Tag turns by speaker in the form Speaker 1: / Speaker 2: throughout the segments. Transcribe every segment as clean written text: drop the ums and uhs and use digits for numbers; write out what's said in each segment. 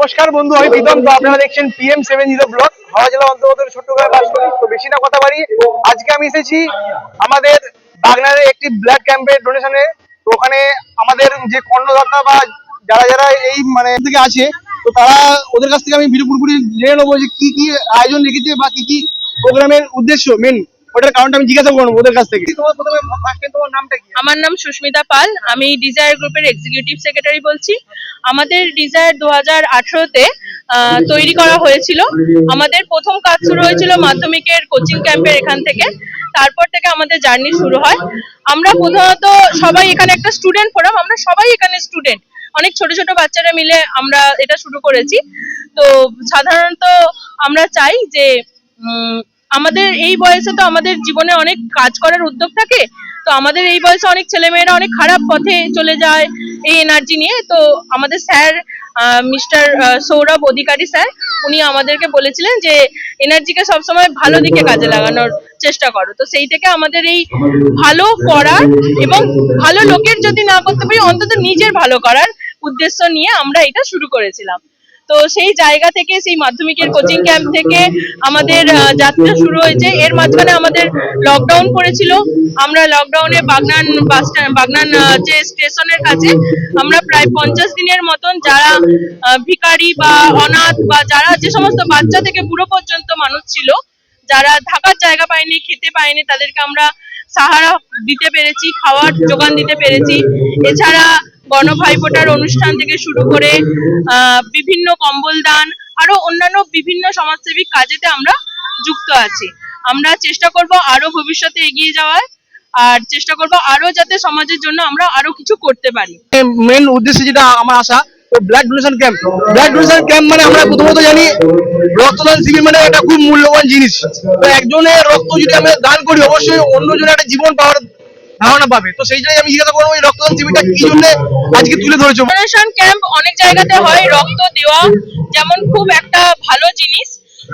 Speaker 1: নমস্কার বন্ধু, আমি প্রীতম। তো আপনারা দেখছেন PM70 ব্লগ। হাওড়া জেলা অন্তর্গত ছোট্ট গ্রামে বাস করি। তো বেশি না কথা বাড়ি, আজকে আমি এসেছি আমাদের বাগনারে একটি ব্লাড ক্যাম্পের ডোনেশনে। তো ওখানে আমাদের যে কর্ণদাতা বা যারা যারা এই থেকে আছে, তো তারা ওদের কাছ থেকে আমি ভিডিও পুরোপুরি জেনে নেবো যে কি কি আয়োজন রেখেছে বা কি কি প্রোগ্রামের উদ্দেশ্য মেন, ওটার কারণটা আমি জিজ্ঞাসা করবো ওদের কাছ থেকে। তোমার প্রথমে তোমার নামটা কি?
Speaker 2: আমার নাম সুস্মিতা পাল, আমি ডিজায়ার গ্রুপের এক্সিকিউটিভ সেক্রেটারি বলছি। আমাদের ডিজায়ার 2018-তে তৈরি করা হয়েছিল। আমাদের প্রথম কাজ শুরু হয়েছিল মাধ্যমিকের কোচিং ক্যাম্পের এখান থেকে। তারপর থেকে আমাদের জার্নি শুরু হয়। আমরা প্রধানত সবাই এখানে একটা স্টুডেন্ট ফোরাম, আমরা সবাই এখানে স্টুডেন্ট, অনেক ছোট ছোট বাচ্চারা মিলে আমরা এটা শুরু করেছি। তো সাধারণত আমরা চাই যে আমাদের এই বয়সে তো আমাদের জীবনে অনেক কাজ করার উদ্যোগ থাকে। তো আমাদের এই বয়সে অনেক ছেলেমেয়েরা অনেক খারাপ পথে চলে যায় এই এনার্জি নিয়ে। তো আমাদের স্যার মিস্টার সৌরভ অধিকারী স্যার, উনি আমাদেরকে বলেছিলেন যে এনার্জিকে সবসময় ভালো দিকে কাজে লাগানোর চেষ্টা করো। তো সেই থেকে আমাদের এই ভালো করার এবং ভালো লোকের যদি না করতে পারি অন্তত নিজের ভালো করার উদ্দেশ্য নিয়ে আমরা এটা শুরু করেছিলাম। তো সেই জায়গা থেকে, সেই মাধ্যমিকের কোচিং ক্যাম্প থেকে আমাদের যাত্রা শুরু হয়েছে। এর মাঝখানে আমাদের লকডাউন পড়েছিল। আমরা লকডাউনে বাগনান যে স্টেশনের কাছে আমরা প্রায় 50 দিনের মতন যারা ভিখারি বা অনাথ বা যারা যে সমস্ত বাচ্চা থেকে বুড়ো পর্যন্ত মানুষ ছিল, যারা থাকার জায়গা পায়নি, খেতে পায়নি, তাদেরকে আমরা সাহারা দিতে পেরেছি, খাওয়ার যোগান দিতে পেরেছি। এছাড়া গণভাইফোঁটার অনুষ্ঠান থেকে শুরু করে বিভিন্ন কম্বল দান, আরো অন্যান্য বিভিন্ন সমাজসেবী কাজেতে আমরা যুক্ত আছি। আমরা চেষ্টা করব আরো ভবিষ্যতে এগিয়ে যাওয়ার, আর চেষ্টা করব আরো যাতে সমাজের জন্য আমরা আরো কিছু করতে পারি।
Speaker 1: মেন উদ্দেশ্য যেটা আমার আশা, blood donation camp. Blood donation camp মানে আমরা প্রথমত জানি রক্তদান শিবির মানে একটা খুব মূল্যবান জিনিস। তো একজনের রক্ত যদি আমরা দান করি, অবশ্যই অন্যজনের একটা জীবন পাওয়ার ধারণা পাবে। তো সেই জায়গায় আমি জিজ্ঞাসা করবো এই রক্তদান শিবিরটা কি জন্য আজকে তুলে ধরেছো?
Speaker 2: ডোনেশন ক্যাম্প অনেক জায়গাতে হয়, রক্ত দেওয়া যেমন খুব একটা ভালো জিনিস।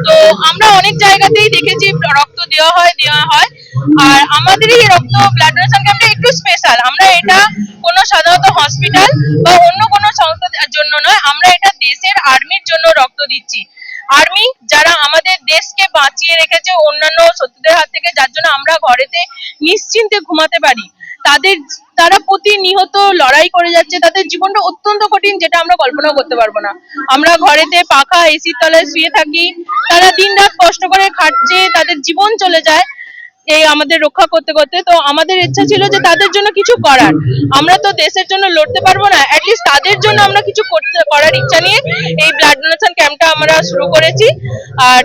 Speaker 2: তো আমরা অনেক জায়গাতেই দেখেছি রক্ত দেওয়া হয়। আর আমাদের এই রক্ত ব্লাড ডোনেশন ক্যাম্পটা একটু স্পেশাল। আমরা এটা কোনো সাধারণত হসপিটাল বা অন্য কোনো সংস্থার জন্য নয়, আমরা এটা দেশের আর্মির জন্য রক্ত দিচ্ছি। আর্মি যারা আমাদের দেশকে বাঁচিয়ে রেখেছে অন্যান্য শত্রুদের হাত থেকে, যার জন্য আমরা ঘরেতে নিশ্চিন্তে ঘুমাতে পারি, তারা প্রতিনিয়ত লড়াই করে যাচ্ছে। তাদের জীবনটা অত্যন্ত কঠিন, যেটা আমরা কল্পনাও করতে পারবো না। আমরা ঘরেতে পাখা এসির তলায় শুয়ে থাকি, তারা দিনরাত কষ্ট করে খাটছে, তাদের জীবন চলে যায় এই আমাদের রক্ষা করতে করতে। তো আমাদের ইচ্ছা ছিল যে তাদের জন্য কিছু করার। আমরা তো দেশের জন্য লড়তে পারবো না, অ্যাটলিস্ট তাদের জন্য আমরা কিছু করার ইচ্ছা নিয়ে এই ব্লাড ডোনেশন ক্যাম্পটা আমরা শুরু করেছি। আর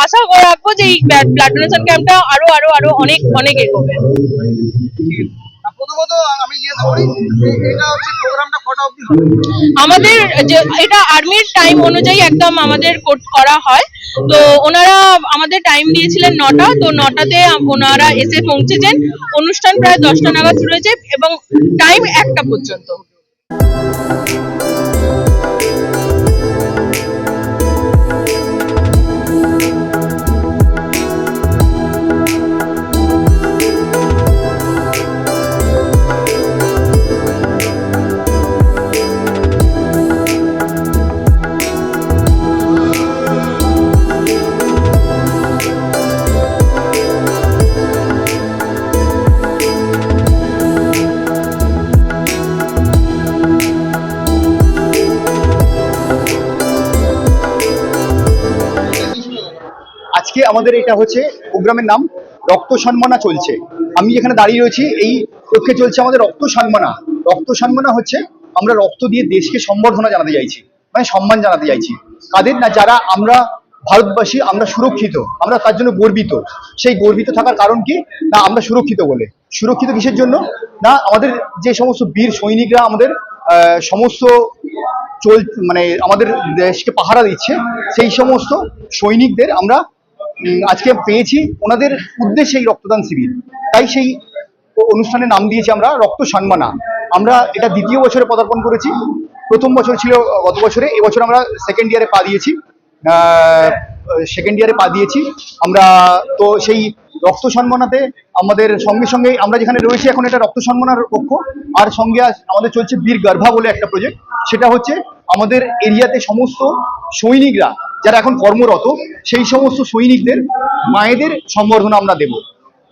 Speaker 2: আশা রাখবো যে এই ব্লাড ডোনেশন ক্যাম্পটা আরো আরো আরো অনেক অনেক এগোবে।
Speaker 1: প্রথমত আমি জিজ্ঞাসা করি এটা হচ্ছে প্রোগ্রামটা কটা অবধি হবে?
Speaker 2: আমাদের এটা আর্মির টাইম অনুযায়ী একদম আমাদের করা হয়। তো ওনারা আমাদের টাইম দিয়েছিলেন 9টা। তো 9টাতে ওনারা এসে পৌঁছেছেন। অনুষ্ঠান প্রায় 10টা নাগাদ শুরু হয়েছে এবং টাইম 1টা পর্যন্ত।
Speaker 3: আজকে আমাদের এটা হচ্ছে প্রোগ্রামের নাম রক্ত সম্মানা চলছে। আমি যেখানে দাঁড়িয়ে রয়েছি এই পক্ষে চলছে আমাদের রক্ত সম্মানা। রক্ত সম্মানা হচ্ছে আমরা রক্ত দিয়ে দেশকে সম্বর্ধনা জানাতে চাইছি, মানে সম্মান জানাতে চাইছি। কাদের না, যারা আমরা ভারতবাসী, আমরা সুরক্ষিত, আমরা তার জন্য গর্বিত। সেই গর্বিত থাকার কারণ কি না, আমরা সুরক্ষিত বলে। সুরক্ষিত কিসের জন্য না, আমাদের যে সমস্ত বীর সৈনিকরা আমাদের সমস্ত মানে আমাদের দেশকে পাহারা দিচ্ছে, সেই সমস্ত সৈনিকদের আমরা আজকে পেয়েছি ওনাদের উদ্দেশ্যে এই রক্তদান শিবির। তাই সেই অনুষ্ঠানের নাম দিয়েছি আমরা রক্ত সম্মানা। আমরা এটা 2য় বছরে পদার্পণ করেছি। প্রথম বছর ছিল গত বছরে, এবছর আমরা সেকেন্ড ইয়ারে পা দিয়েছি আমরা। তো সেই রক্ত সম্মানাতে আমাদের সঙ্গে সঙ্গে আমরা যেখানে রয়েছি এখন, এটা রক্ত সম্মানার পক্ষ, আর সঙ্গে আমাদের চলছে বীর গর্ভা বলে একটা প্রজেক্ট। সেটা হচ্ছে আমাদের এরিয়াতে সমস্ত সৈনিকরা যারা এখন কর্মরত সেই সমস্ত সৈনিকদের মায়েদের সম্বর্ধনা আমরা দেব।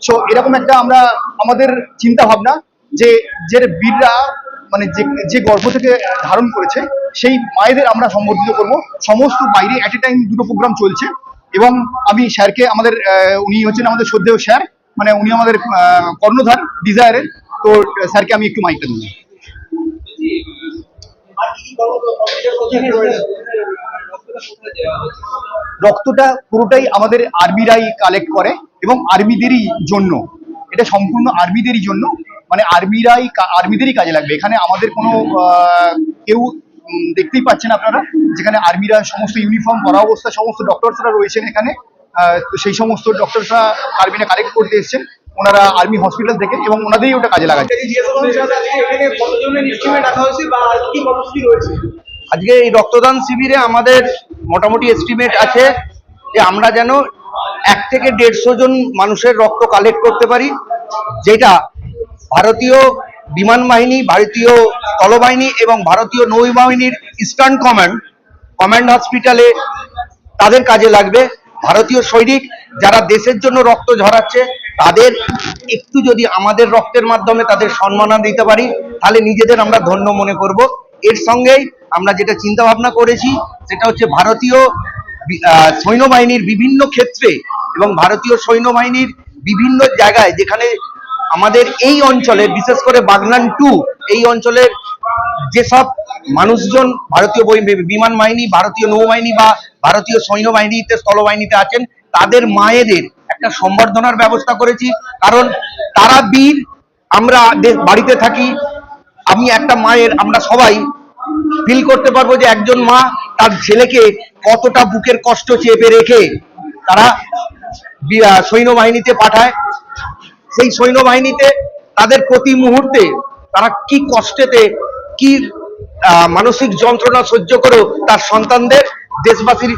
Speaker 3: সো এরকম একটা আমরা আমাদের চিন্তা ভাবনা যে যে বীররা মানে যে গর্ভ থেকে ধারণ করেছে সেই মায়েদের আমরা সম্বর্ধিত করব। সমস্ত বাইরে অ্যাট এ টাইম দুটো প্রোগ্রাম চলছে এবং আমি স্যারকে আমাদের উনি হচ্ছেন আমাদের শ্রদ্ধেয় স্যার, মানে উনি আমাদের কর্ণধার ডিজায়ারের। তো স্যারকে আমি একটু মাইকটা দিই। রক্তটা পুরোটাই আমাদের আর্মিরাই কালেক্ট করে এবং আর্মিদেরই জন্য, এটা সম্পূর্ণ আর্মিদেরই জন্য, মানে আর্মিদেরই কাজে লাগবে। এখানে আমাদের কোনো কেউ দেখতেই পাচ্ছেন আপনারা, যেখানে আর্মিরা সমস্ত ইউনিফর্ম পরা অবস্থায় সমস্ত ডক্টরসরা রয়েছেন এখানে। তো সেই সমস্ত ডক্টরসরা আর্মিরা কালেক্ট করতে এসেছেন, ওনারা আর্মি হসপিটাল থেকে, এবং ওনাদেরই ওটা কাজে লাগাচ্ছে।
Speaker 1: আজকে এই রক্তদান শিবিরে আমাদের মোটামুটি এস্টিমেট আছে যে আমরা যেন 1 থেকে 150 জন মানুষের রক্ত কালেক্ট করতে পারি, যেটা ভারতীয় বিমান বাহিনী, ভারতীয় স্থলবাহিনী এবং ভারতীয় নৌবাহিনীর ইস্টার্ন কমান্ড হসপিটালে তাদের কাজে লাগবে। ভারতীয় সৈনিক যারা দেশের জন্য রক্ত ঝরাচ্ছে তাদের একটু যদি আমাদের রক্তের মাধ্যমে তাদের সম্মাননা দিতে পারি তাহলে নিজেদের আমরা ধন্য মনে করব। এর সঙ্গেই আমরা যেটা চিন্তা ভাবনা করেছি সেটা হচ্ছে ভারতীয় সৈন্যবাহিনীর বিভিন্ন ক্ষেত্রে এবং ভারতীয় সৈন্যবাহিনীর বিভিন্ন জায়গায় যেখানে আমাদের এই অঞ্চলে বিশেষ করে বাগনান 2 এই অঞ্চলের যেসব মানুষজন ভারতীয় বিমান বাহিনী, ভারতীয় নৌবাহিনী বা ভারতীয় সৈন্যবাহিনীতে স্থলবাহিনীতে আছেন তাদের মায়েদের একটা সম্বর্ধনার ব্যবস্থা করেছি। কারণ তারা বীর, আমরা বাড়িতে থাকি, আমি একটা মায়ের, আমরা সবাই ফিল করতে পারবো যে একজন মা তার ছেলেকে কতটা বুকের কষ্ট চেপে রেখে তারা সৈন্যবাহিনীতে পাঠায়। সেই সৈন্যবাহিনীতে তাদের প্রতি মুহূর্তে তারা কি কষ্টেতে, কি মানসিক যন্ত্রণা সহ্য করেও তার সন্তানদের দেশবাসীর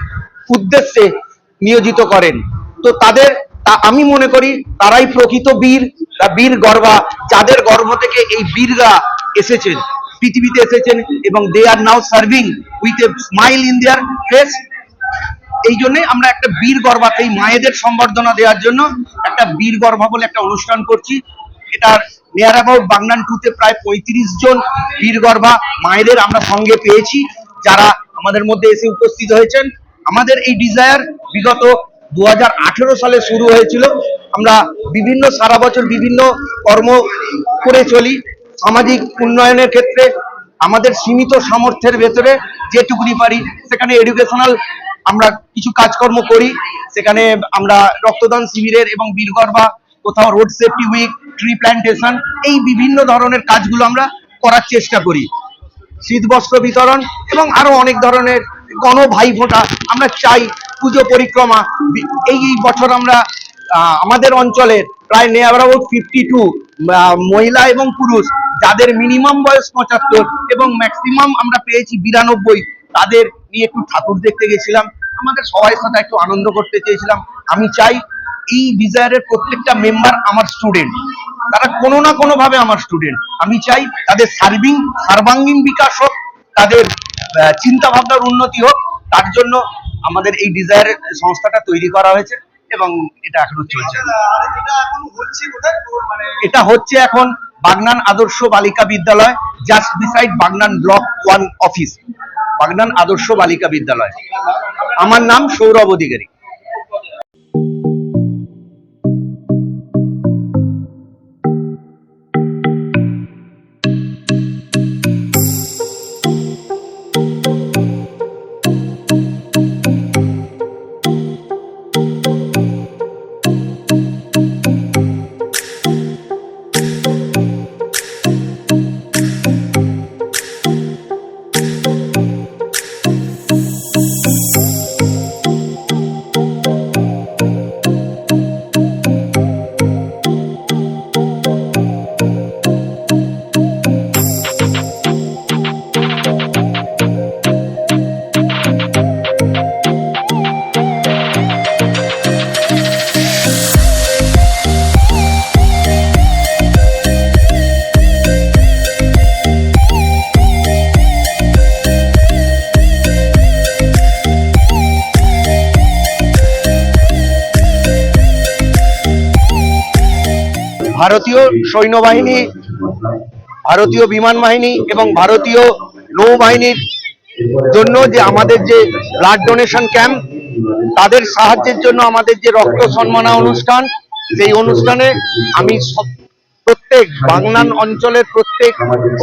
Speaker 1: উদ্দেশ্যে নিয়োজিত করেন। তো আমি মনে করি তারাই প্রকৃত বীর, বীর গর্ভা, যাদের গর্ভ থেকে এই বীররা এসেছেন, পৃথিবীতে এসেছেন, এবং they are now serving with a smile in their face. এই জন্যই আমরা একটা বীর গর্ভা, এই মায়েদের সম্বর্ধনা দেওয়ার জন্য একটা বীর গর্ভা বলে একটা অনুষ্ঠান করছি। এটার নিয়ার অ্যাবাউট বাগনান 2-তে প্রায় 35 জন বীর গর্ভা মায়েদের আমরা সঙ্গে পেয়েছি, যারা আমাদের মধ্যে এসে উপস্থিত হয়েছেন। আমাদের এই ডিজায়ার বিগত 2018 সালে শুরু হয়েছিল। আমরা সারা বছর বিভিন্ন কর্ম করে চলি। সামাজিক উন্নয়নের ক্ষেত্রে আমাদের সীমিত সামর্থ্যের ভেতরে যেটুকুনি পারি সেখানে এডুকেশনাল আমরা কিছু কাজকর্ম করি। সেখানে আমরা রক্তদান শিবিরের এবং বীরগর্ভা, কোথাও road safety week, tree plantation, এই বিভিন্ন ধরনের কাজগুলো আমরা করার চেষ্টা করি। শীতবস্ত্র বিতরণ এবং আরো অনেক ধরনের গণ ভাইফোঁটা আমরা চাই। পুজো পরিক্রমা, এই বছর আমরা আমাদের অঞ্চলের প্রায় নিয়ার অ্যাবাউট 52 মহিলা এবং পুরুষ, যাদের মিনিমাম বয়স 75 এবং ম্যাক্সিমাম আমরা পেয়েছি 92, তাদের নিয়ে একটু ঠাকুর দেখতে গেছিলাম। আমাদের সবার সাথে একটু আনন্দ করতে চেয়েছিলাম। আমি চাই এই ডিজায়ারের প্রত্যেকটা মেম্বার আমার স্টুডেন্ট, তারা কোনো না কোনো ভাবে আমার স্টুডেন্ট। আমি চাই তাদের সর্বাঙ্গীন বিকাশ হোক, তাদের চিন্তা ভাবনার উন্নতি হোক। তার জন্য আমাদের এই ডিজায়ার সংস্থাটা তৈরি করা হয়েছে এবং এটা এখনো চলছে। এটা হচ্ছে এখন বাগনান আদর্শ বালিকা বিদ্যালয়, just beside Bagnan block 1 office, Bagnan আদর্শ বালিকা বিদ্যালয়। আমার নাম সৌরভ অধিকারী। ভারতীয় সৈন্যবাহিনী, ভারতীয় বিমান বাহিনী এবং ভারতীয় নৌবাহিনীর জন্য যে আমাদের যে ব্লাড ডোনেশন ক্যাম্প, তাদের সাহায্যের জন্য আমাদের যে রক্ত সম্মাননা অনুষ্ঠান, সেই অনুষ্ঠানে আমি প্রত্যেক বাগনান অঞ্চলের প্রত্যেক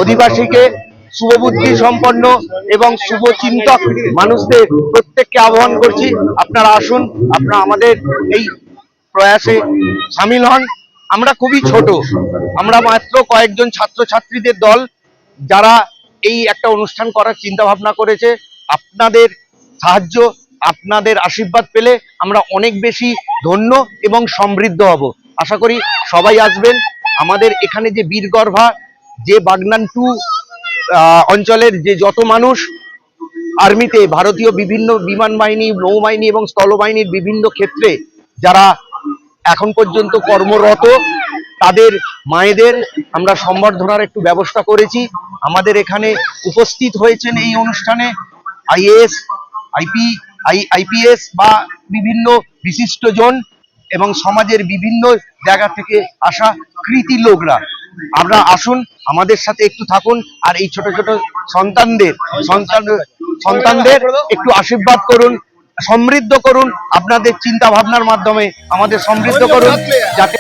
Speaker 1: অধিবাসীকে, শুভবুদ্ধি সম্পন্ন এবং শুভচিন্তক মানুষদের প্রত্যেককে আহ্বান করছি, আপনারা আসুন, আপনারা আমাদের এই প্রয়াসে সামিল হন। আমরা খুবই ছোট, আমরা মাত্র কয়েকজন ছাত্রছাত্রীদের দল যারা এই একটা অনুষ্ঠান করার চিন্তা ভাবনা করেছে। আপনাদের সাহায্য, আপনাদের আশীর্বাদ পেলে আমরা অনেক বেশি ধন্য এবং সমৃদ্ধ হব। আশা করি সবাই আসবেন। আমাদের এখানে যে বীরগর্ভা, যে বাগনান 2 অঞ্চলের যে যত মানুষ আর্মিতে, ভারতীয় বিভিন্ন বিমান বাহিনী, নৌবাহিনী এবং স্থলবাহিনীর বিভিন্ন ক্ষেত্রে যারা এখন পর্যন্ত কর্মরত, তাদের মায়েদের আমরা সম্বর্ধনার একটু ব্যবস্থা করেছি। আমাদের এখানে উপস্থিত হয়েছেন এই অনুষ্ঠানে আইএএস, আইপিএস বা বিভিন্ন বিশিষ্টজন এবং সমাজের বিভিন্ন জায়গা থেকে আসা কৃতি লোকরা। আমরা আসুন, আমাদের সাথে একটু থাকুন, আর এই ছোট ছোট সন্তানদের একটু আশীর্বাদ করুন, সমৃদ্ধ করুন, আপনাদের চিন্তা ভাবনার মাধ্যমে আমাদের সমৃদ্ধ করুন, যাতে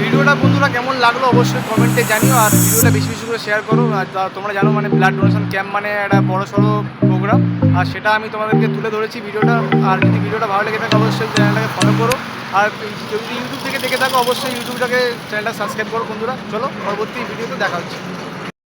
Speaker 4: ভিডিওটা বন্ধুরা কেমন লাগলো অবশ্যই কমেন্টে জানিও, আর ভিডিওটা বেশি বেশি করে শেয়ার করো। আর তোমরা জানো মানে ব্লাড ডোনেশন ক্যাম্প মানে একটা বড়সড় প্রোগ্রাম, আর সেটা আমি তোমাদেরকে তুলে ধরেছি ভিডিওটা। আর যদি ভিডিওটা ভালো লেগে থাকে অবশ্যই চ্যানেলটাকে ফলো করো, আর যদি ইউটিউব থেকে দেখে থাকো অবশ্যই চ্যানেলটা সাবস্ক্রাইব করো বন্ধুরা। চলো পরবর্তী ভিডিওতে দেখা হচ্ছে।